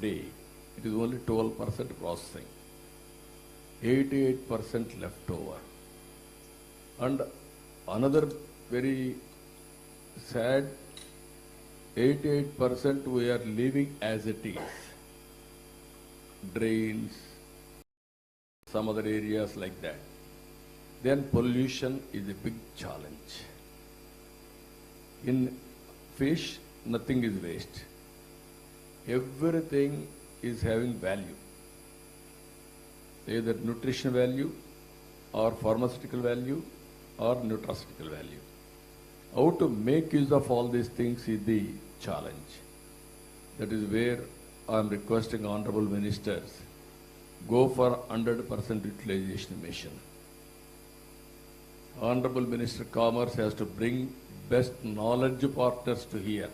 day, it is only 12% processing. 88% left over. And another very sad, 88% we are leaving as it is. Drains, some other areas like that. Then pollution is a big challenge. In fish, nothing is waste. Everything is having value. Either nutrition value or pharmaceutical value or nutraceutical value. How to make use of all these things is the challenge. That is where I am requesting honorable ministers, go for 100% utilization mission. Honorable Minister Commerce has to bring best knowledge partners to here.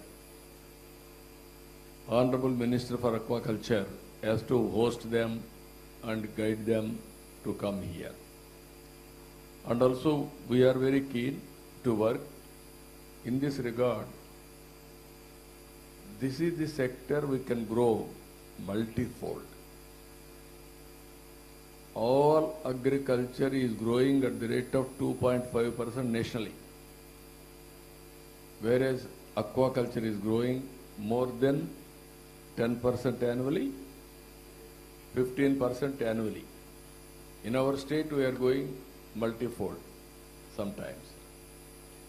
Honorable Minister for Aquaculture has to host them and guide them to come here. And also we are very keen to work in this regard. This is the sector we can grow multifold. All agriculture is growing at the rate of 2.5% nationally, whereas aquaculture is growing more than 10% annually, 15% annually. In our state, we are going multifold sometimes.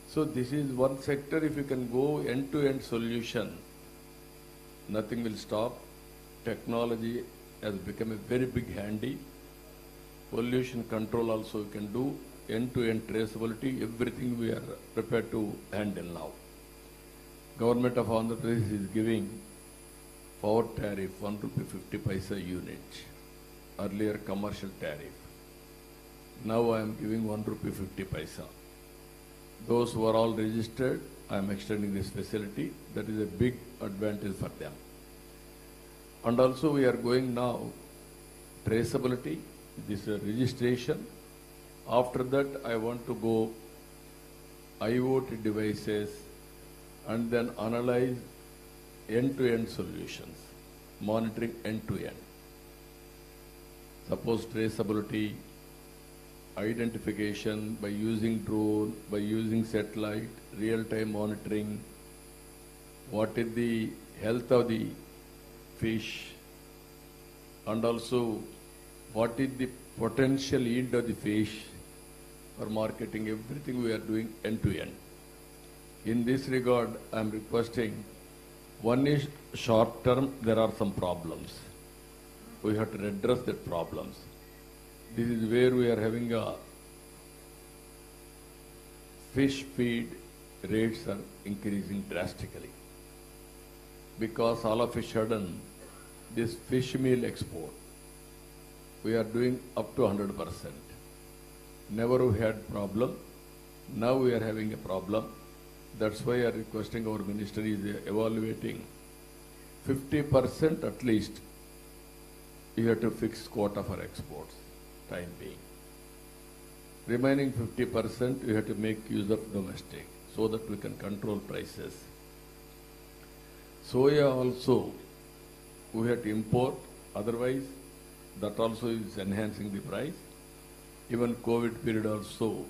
So this is one sector, if you can go end-to-end solution, nothing will stop. Technology has become a very big handy. Pollution control also you can do, end-to-end traceability, everything we are prepared to handle now. Government of Andhra Pradesh is giving power tariff 1 rupee 50 paisa unit, earlier commercial tariff. Now I am giving 1 rupee 50 paisa. Those who are all registered, I am extending this facility. That is a big advantage for them. And also we are going now traceability, this registration. After that I want to go IoT devices and then analyze end-to-end solutions, monitoring end-to-end. Suppose traceability, identification by using drone, by using satellite, real-time monitoring, what is the health of the fish, and also what is the potential yield of the fish for marketing, everything we are doing end-to-end. In this regard, I am requesting, one is short term, there are some problems. We have to address that problems. This is where we are having a fish feed rates are increasing drastically. Because all of a sudden, this fish meal export, we are doing up to 100%. Never we had problem. Now we are having a problem. That's why I am requesting our minister is evaluating 50% at least. You have to fix quota for exports, time being. Remaining 50%, you have to make use of domestic so that we can control prices. Soya also, we have to import, otherwise that also is enhancing the price. Even COVID period also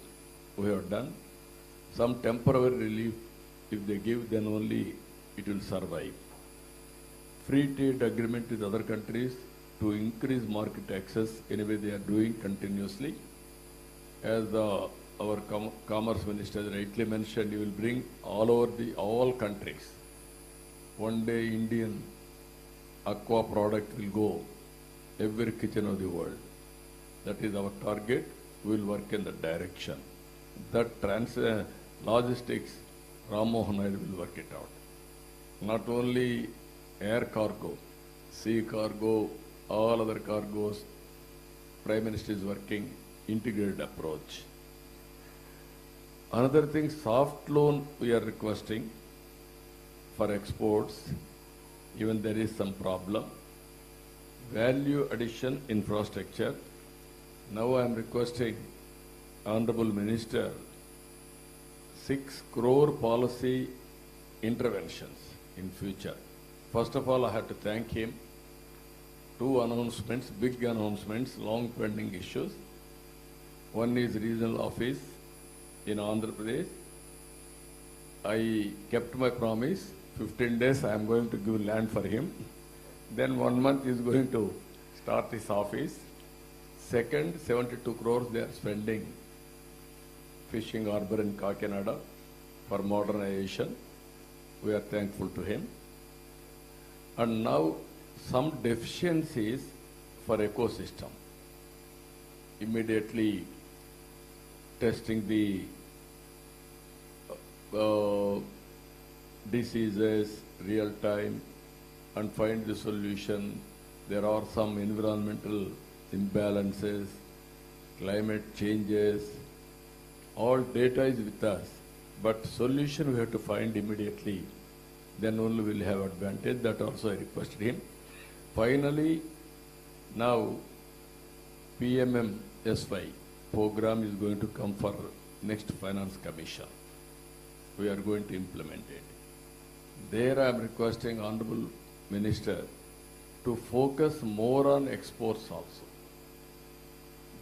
we have done. Some temporary relief, if they give, then only it will survive. Free trade agreement with other countries to increase market access, anyway they are doing continuously. As our commerce minister rightly mentioned, you will bring all over all countries. One day Indian aqua product will go every kitchen of the world. That is our target. We will work in that direction. That logistics, Ram Mohan Naidu will work it out. Not only air cargo, sea cargo, all other cargos, Prime Minister is working integrated approach. Another thing, soft loan we are requesting for exports, even there is some problem. Value addition infrastructure. Now I am requesting Honorable Minister 6 crore policy interventions in future. First of all, I have to thank him two announcements, big announcements, long pending issues. One is regional office in Andhra Pradesh. I kept my promise. 15 days I am going to give land for him. Then 1 month he is going to start his office. Second, 72 crores they are spending fishing harbor in Kakinada for modernization. We are thankful to him. And now some deficiencies for ecosystem. Immediately testing the diseases real time and find the solution. There are some environmental imbalances, climate changes, all data is with us, but solution we have to find immediately. Then only we will have advantage. That also I requested him. Finally, now PMMSY program is going to come for next Finance Commission. We are going to implement it. There I am requesting Honorable Minister to focus more on exports also.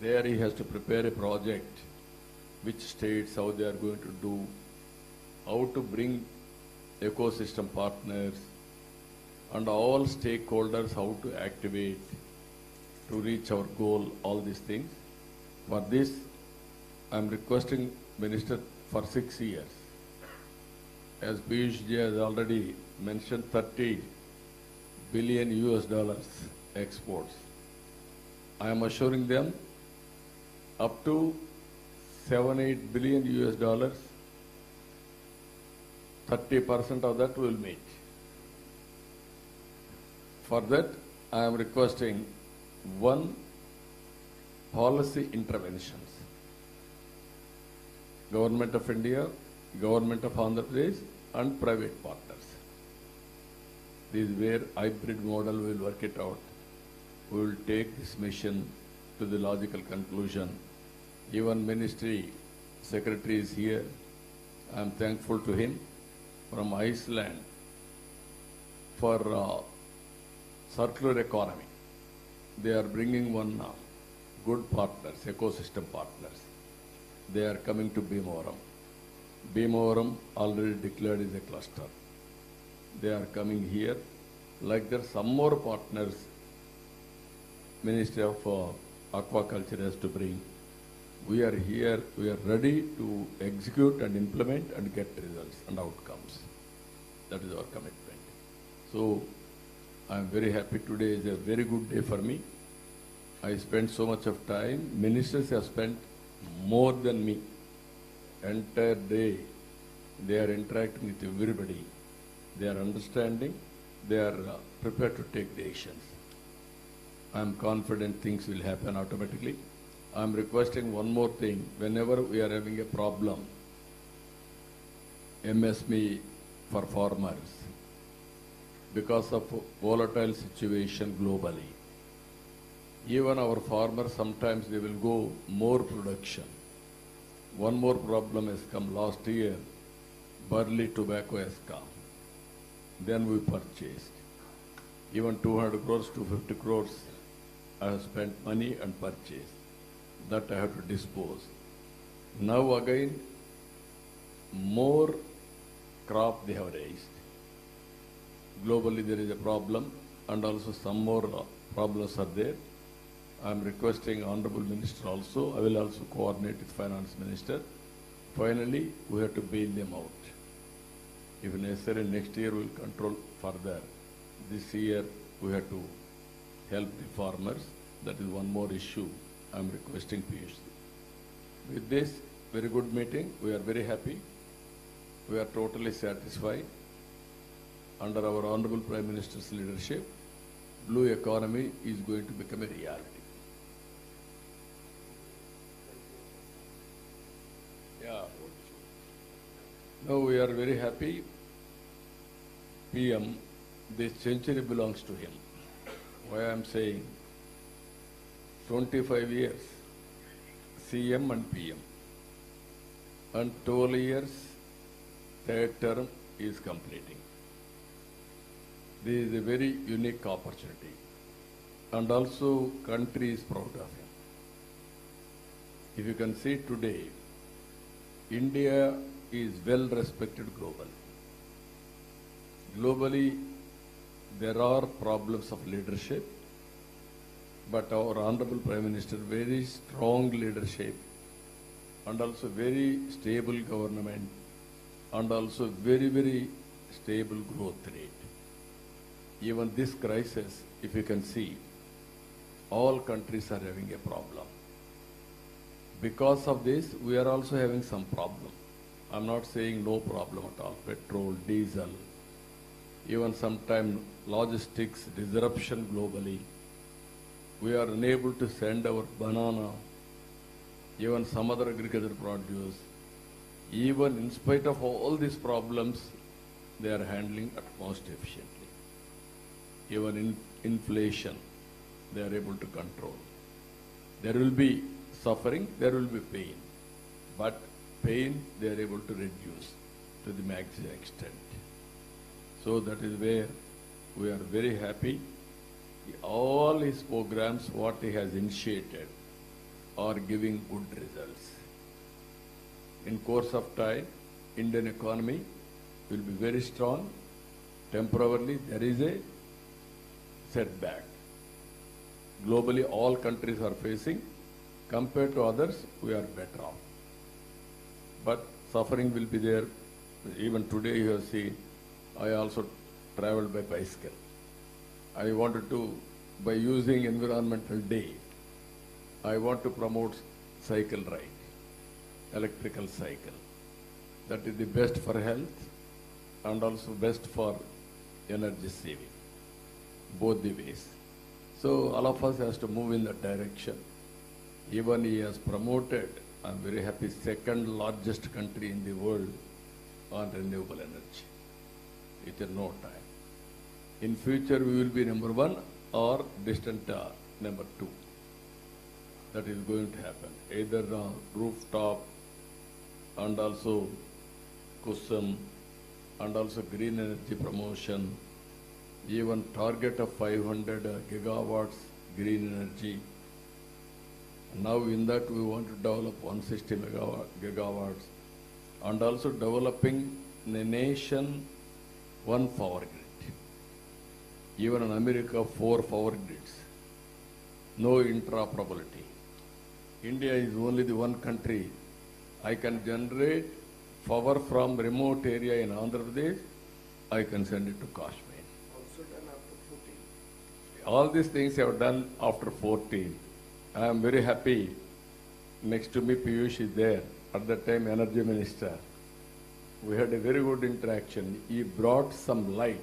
There he has to prepare a project, which states, how they are going to do, how to bring ecosystem partners and all stakeholders, how to activate to reach our goal, all these things. For this, I am requesting Minister for 6 years. As Piyush ji has already mentioned, 30 billion US dollars exports. I am assuring them up to 7-8 billion US dollars, 30% of that will meet. For that, I am requesting one, policy interventions. Government of India, Government of Andhra Pradesh and private partners. This is where hybrid model will work it out. We will take this mission to the logical conclusion. Even Ministry Secretary is here. I am thankful to him from Iceland for circular economy. They are bringing one good partners, ecosystem partners. They are coming to Bhimavaram. Bhimavaram already declared as a cluster. They are coming here. Like there are some more partners Ministry of Aquaculture has to bring. We are here, we are ready to execute and implement and get results and outcomes. That is our commitment. So, I am very happy today is a very good day for me. I spent so much of time. Ministers have spent more than me. Entire day, they are interacting with everybody. They are understanding. They are prepared to take decisions. I am confident things will happen automatically. I am requesting one more thing. Whenever we are having a problem, MSME for farmers, because of volatile situation globally, even our farmers sometimes they will go more production. One more problem has come last year. Barley tobacco has come. Then we purchased. Even 200 crores, 250 crores, I have spent money and purchased. That I have to dispose. Now again, more crop they have raised. Globally there is a problem and also some more problems are there. I am requesting Honorable Minister also, I will also coordinate with Finance Minister. Finally, we have to bail them out. If necessary, next year we will control further. This year we have to help the farmers. That is one more issue I am requesting Piyush. With this very good meeting, we are very happy. We are totally satisfied. Under our Honorable Prime Minister's leadership, blue economy is going to become a reality. Yeah. Now we are very happy. PM, this century belongs to him. Why I am saying 25 years, CM and PM. And 12 years, third term is completing. This is a very unique opportunity. and also country is proud of him. If you can see today, India is well respected globally. Globally, there are problems of leadership, but our Honorable Prime Minister, very strong leadership, and also very stable government, and also very, very stable growth rate. Even this crisis, if you can see, all countries are having a problem. Because of this, we are also having some problem. I'm not saying no problem at all. Petrol, diesel, even sometimes logistics disruption globally. We are unable to send our banana, even some other agricultural produce. Even in spite of all these problems, they are handling at most efficiently. Even in inflation, they are able to control. There will be suffering, there will be pain. But pain, they are able to reduce to the maximum extent. So that is where we are very happy. All his programs, what he has initiated, are giving good results. In course of time, Indian economy will be very strong. Temporarily, there is a setback. Globally, all countries are facing. Compared to others, we are better off. But suffering will be there. Even today, you have seen, I also traveled by bicycle. I wanted to, by using Environmental Day, I want to promote cycle ride, electrical cycle. That is the best for health and also best for energy saving, both the ways. So all of us has to move in that direction. Even he has promoted, I'm very happy, second largest country in the world on renewable energy within no time. In future, we will be number one or distant number two. That is going to happen. Either rooftop and also cushion and also green energy promotion, even target of 500 gigawatts green energy. Now in that we want to develop 160 gigawatts and also developing in a nation one power grid. Even in America, 4 power grids. No interoperability. India is only the one country. I can generate power from remote area in Andhra Pradesh. I can send it to Kashmir. Also done after 14. All these things I have done after 14. I am very happy. Next to me, Piyush is there. At that time, Energy Minister. We had a very good interaction. He brought some light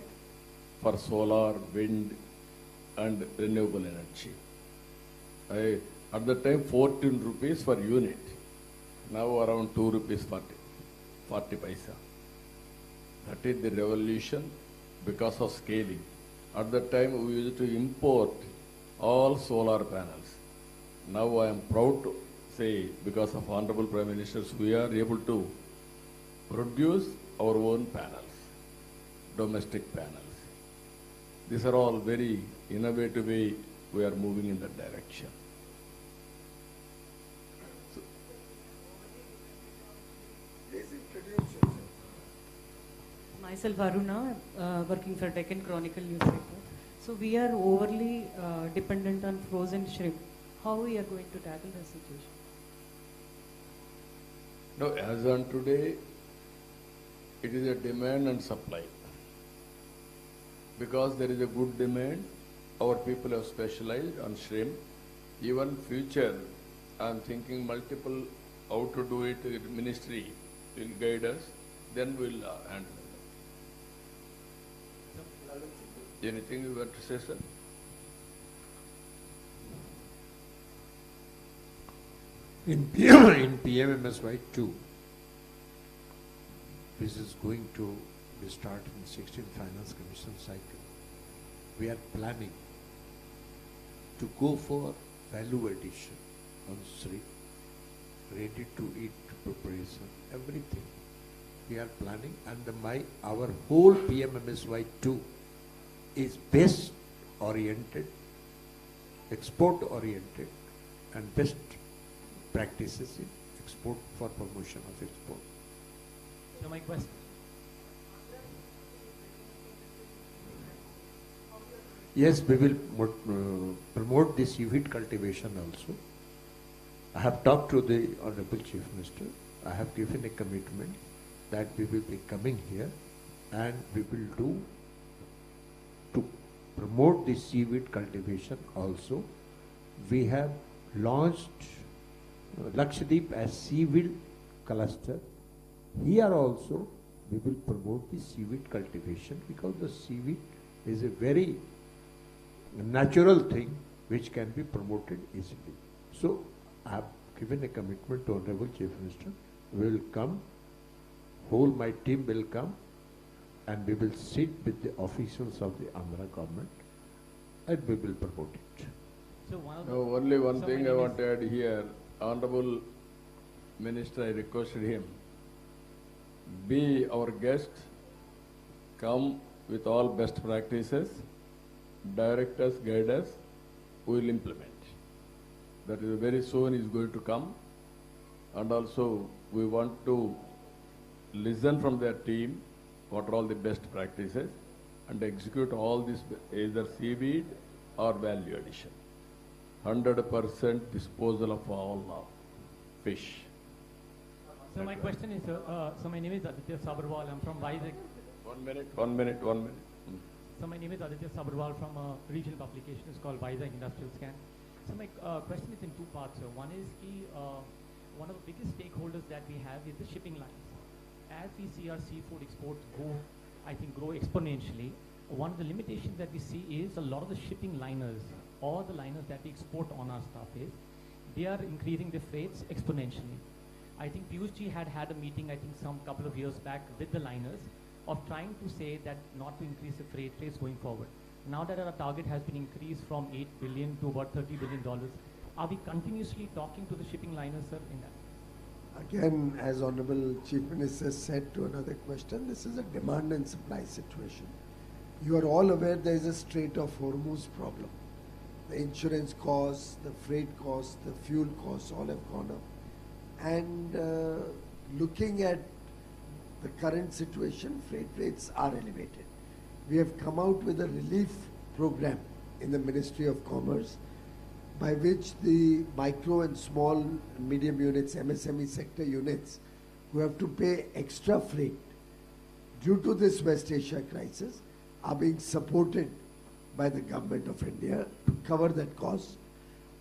for solar, wind, and renewable energy. At the time, 14 rupees per unit. Now around 2 rupees 40 paisa. That is the revolution because of scaling. At that time, we used to import all solar panels. Now I am proud to say, because of Honorable Prime Ministers, we are able to produce our own panels, domestic panels. These are all very innovative way we are moving in that direction. So, Basic credentials. Myself Aruna, working for Deccan Chronicle newspaper. So we are overly dependent on frozen shrimp. How we are going to tackle the situation? no, as on today, it is a demand and supply. Because there is a good demand, our people have specialized on shrimp. Even future, I am thinking multiple how to do it. The ministry will guide us. Then we'll handle it. Anything you want to say, sir? In PMMSY 2, which is going to be started in 16th Finance Commission cycle, we are planning to go for value addition on shrimp, ready to eat preparation, everything. We are planning, and our whole PMMSY 2 is best oriented export oriented and best practices in export for promotion of export. So my question. Yes, we will promote this seaweed cultivation also. I have talked to the Honorable Chief Minister. I have given a commitment that we will be coming here and we will do to promote the seaweed cultivation also. We have launched Lakshadweep as seaweed cluster. Here also we will promote the seaweed cultivation because the seaweed is a very natural thing which can be promoted easily. So I have given a commitment to Honorable Chief Minister. We will come, whole my team will come and we will sit with the officials of the Andhra government and we will promote it. So one of the, No, only one so thing my I name want is- to add here. Honorable Minister, I requested him, be our guest, come with all best practices, direct us, guide us, we will implement. That is very soon is going to come. And also we want to listen from their team what are all the best practices and execute all this either seaweed or value addition. 100% disposal of all fish. So my question is, so my name is Aditya Sabharwal. I'm from Vizag. 1 minute, 1 minute, 1 minute. So my name is Aditya Sabharwal from a regional publication. It's called Vizag Industrial Scan. So my question is in two parts. So one is one of the biggest stakeholders that we have is the shipping lines. As we see our seafood exports grow exponentially, one of the limitations that we see is a lot of the shipping liners or the liners that we export on our stuff is, they are increasing the freights exponentially. I think Piyush ji had a meeting, I think some couple of years back with the liners of trying to say that not to increase the freight rates going forward. Now that our target has been increased from $8 billion to about $30 billion, are we continuously talking to the shipping liners, sir, in that? Again, as Honorable Chief Minister said to another question, this is a demand and supply situation. You are all aware there is a Strait of Hormuz problem. The insurance costs, the freight costs, the fuel costs all have gone up. And looking at the current situation, freight rates are elevated. We have come out with a relief program in the Ministry of Commerce by which the micro and small and medium units, MSME sector units, who have to pay extra freight due to this West Asia crisis are being supported by the government of India to cover that cost.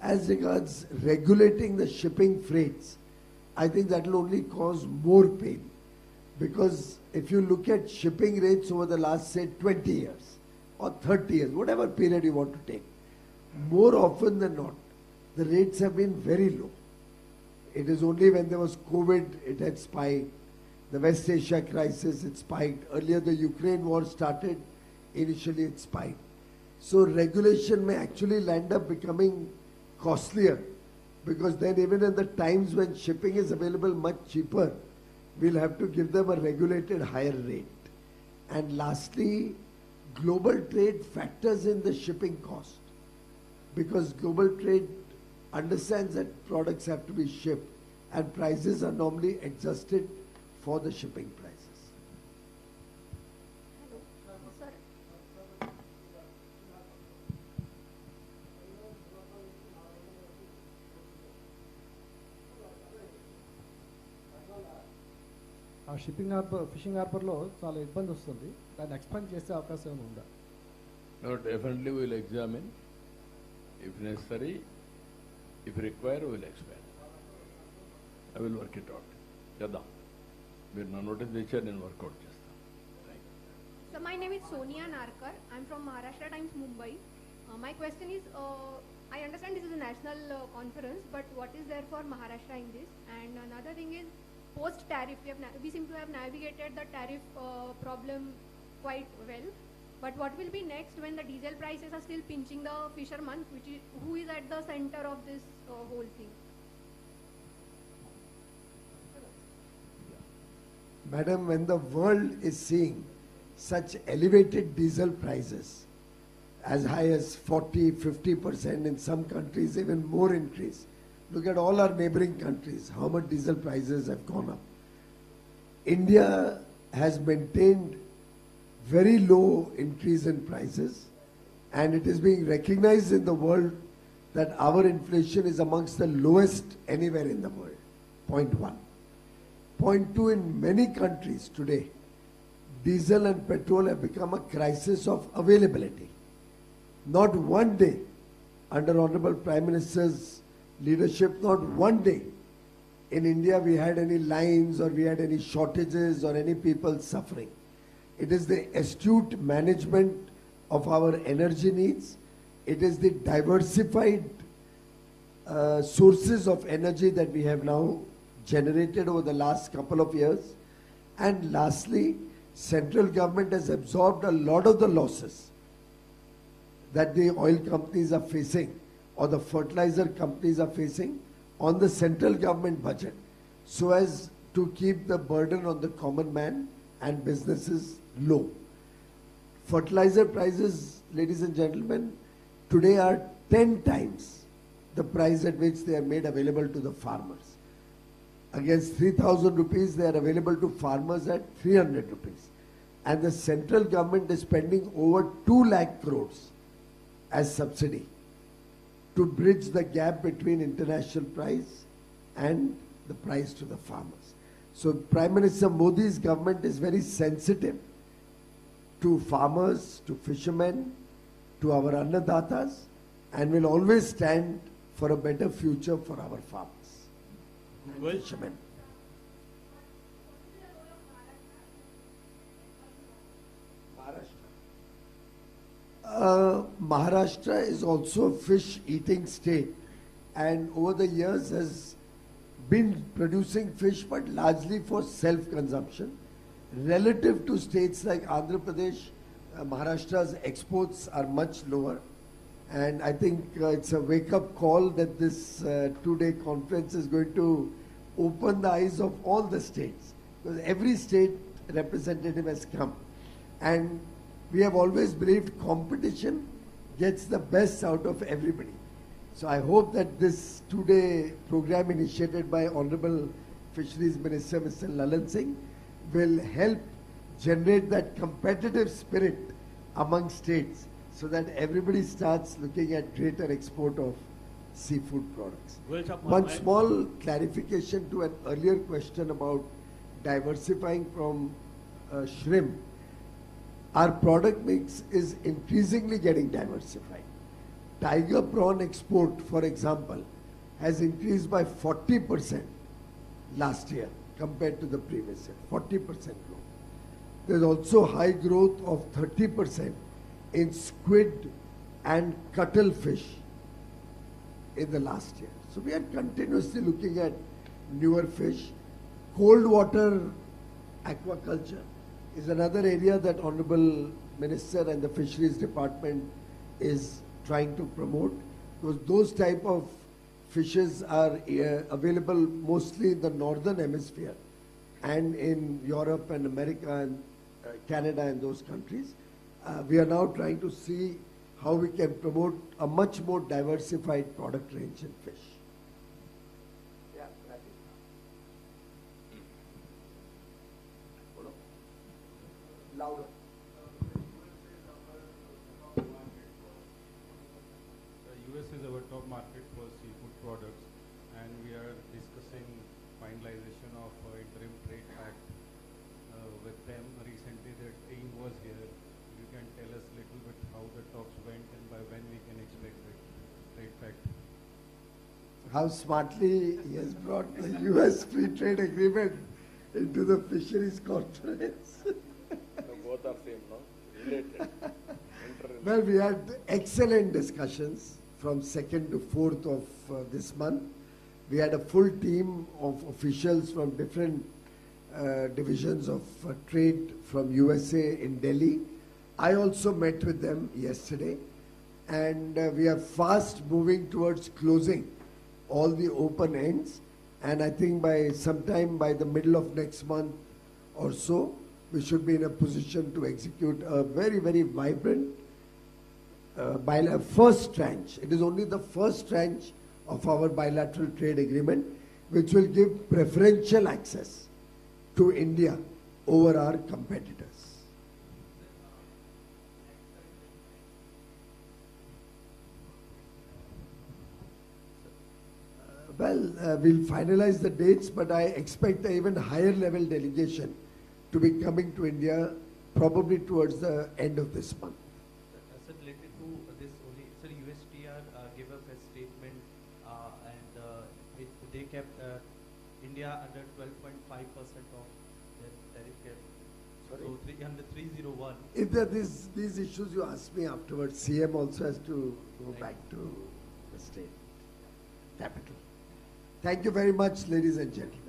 As regards regulating the shipping freights, I think that will only cause more pain, because if you look at shipping rates over the last, say, 20 years or 30 years, whatever period you want to take, more often than not, the rates have been very low. It is only when there was COVID, it had spiked. The West Asia crisis, it spiked. Earlier, the Ukraine war started. Initially, it spiked. So regulation may actually land up becoming costlier, because then even in the times when shipping is available much cheaper, we'll have to give them a regulated higher rate. And lastly, global trade factors in the shipping cost, because global trade understands that products have to be shipped and prices are normally adjusted for the shipping prices. Hello, sir. ఆ shipping harbour fishing హార్బర్లో చాలా ఇబ్బంది వస్తుంది. దాన్ని expand చేసే అవకాశం ఏమైనా ఉందా? No, definitely we will examine. If necessary, if required, we will expand. I will work it out. చేద్దాం. మీరు నా నోటీస్ తెచ్చారు, నేను వర్కౌట్ చేస్తాను. So my name is Sonia Narkar. I'm from Maharashtra Times, Mumbai. My question is, I understand this is a national conference, but what is there for Maharashtra in this? And another thing is, post-tariff, we seem to have navigated the tariff problem quite well. But what will be next when the diesel prices are still pinching the fishermen, who is at the center of this whole thing? Madam, when the world is seeing such elevated diesel prices, as high as 40, 50%, in some countries even more increase. Look at all our neighboring countries, how much diesel prices have gone up. India has maintained very low increase in prices, and it is being recognized in the world that our inflation is amongst the lowest anywhere in the world. Point one. Point two, in many countries today, diesel and petrol have become a crisis of availability. Not one day, under Honorable Prime Minister's leadership, not one day in India we had any lines or we had any shortages or any people suffering. It is the astute management of our energy needs. It is the diversified sources of energy that we have now generated over the last couple of years. And lastly, central government has absorbed a lot of the losses that the oil companies are facing or the fertilizer companies are facing on the central government budget, so as to keep the burden on the common man and businesses low. Fertilizer prices, ladies and gentlemen, today are 10 times the price at which they are made available to the farmers. Against 3,000 rupees, they are available to farmers at 300 rupees. And the central government is spending over 2 lakh crores as subsidy to bridge the gap between international price and the price to the farmers. So Prime Minister Modi's government is very sensitive to farmers, to fishermen, to our annadatas, and will always stand for a better future for our farmers and fishermen. Maharashtra is also a fish-eating state, and over the years has been producing fish, but largely for self-consumption. Relative to states like Andhra Pradesh, Maharashtra's exports are much lower, and I think it's a wake-up call that this two-day conference is going to open the eyes of all the states, because every state representative has come, and we have always believed competition gets the best out of everybody. So I hope that this two-day program initiated by Honorable Fisheries Minister Mr. Lalan Singh will help generate that competitive spirit among states, so that everybody starts looking at greater export of seafood products. One small clarification to an earlier question about diversifying from shrimp. Our product mix is increasingly getting diversified. Tiger prawn export, for example, has increased by 40% last year compared to the previous year, 40% growth. There's also high growth of 30% in squid and cuttlefish in the last year. So we are continuously looking at newer fish. Cold water aquaculture is another area that Honorable Minister and the Fisheries Department is trying to promote, because those type of fishes are available mostly in the northern hemisphere and in Europe and America and Canada and those countries. We are now trying to see how we can promote a much more diversified product range in fish. Yeah, louder. US is our top market for seafood products, and we are discussing finalization of interim trade pact with them. Recently their team was here. You can tell us a little bit how the talks went and by when we can expect the trade pact. How smartly he has brought the US free trade agreement into the fisheries conference. Both are same, no? Related. Well, we had excellent discussions from 2nd to 4th of this month. We had a full team of officials from different divisions of trade from USA in Delhi. I also met with them yesterday, and we are fast moving towards closing all the open ends, and I think by sometime by the middle of next month or so, we should be in a position to execute a very, very vibrant first tranche. It is only the first tranche of our bilateral trade agreement which will give preferential access to India over our competitors. We'll finalize the dates, but I expect an even higher level delegation to be coming to India probably towards the end of this month. Sir, related to this only, sir, USTR gave up a statement they kept India under 12.5% of their tariff cap. Sorry? So under 301. If there are these issues you ask me afterwards, CM also has to go Right. back to the state capital. Thank you very much, ladies and gentlemen.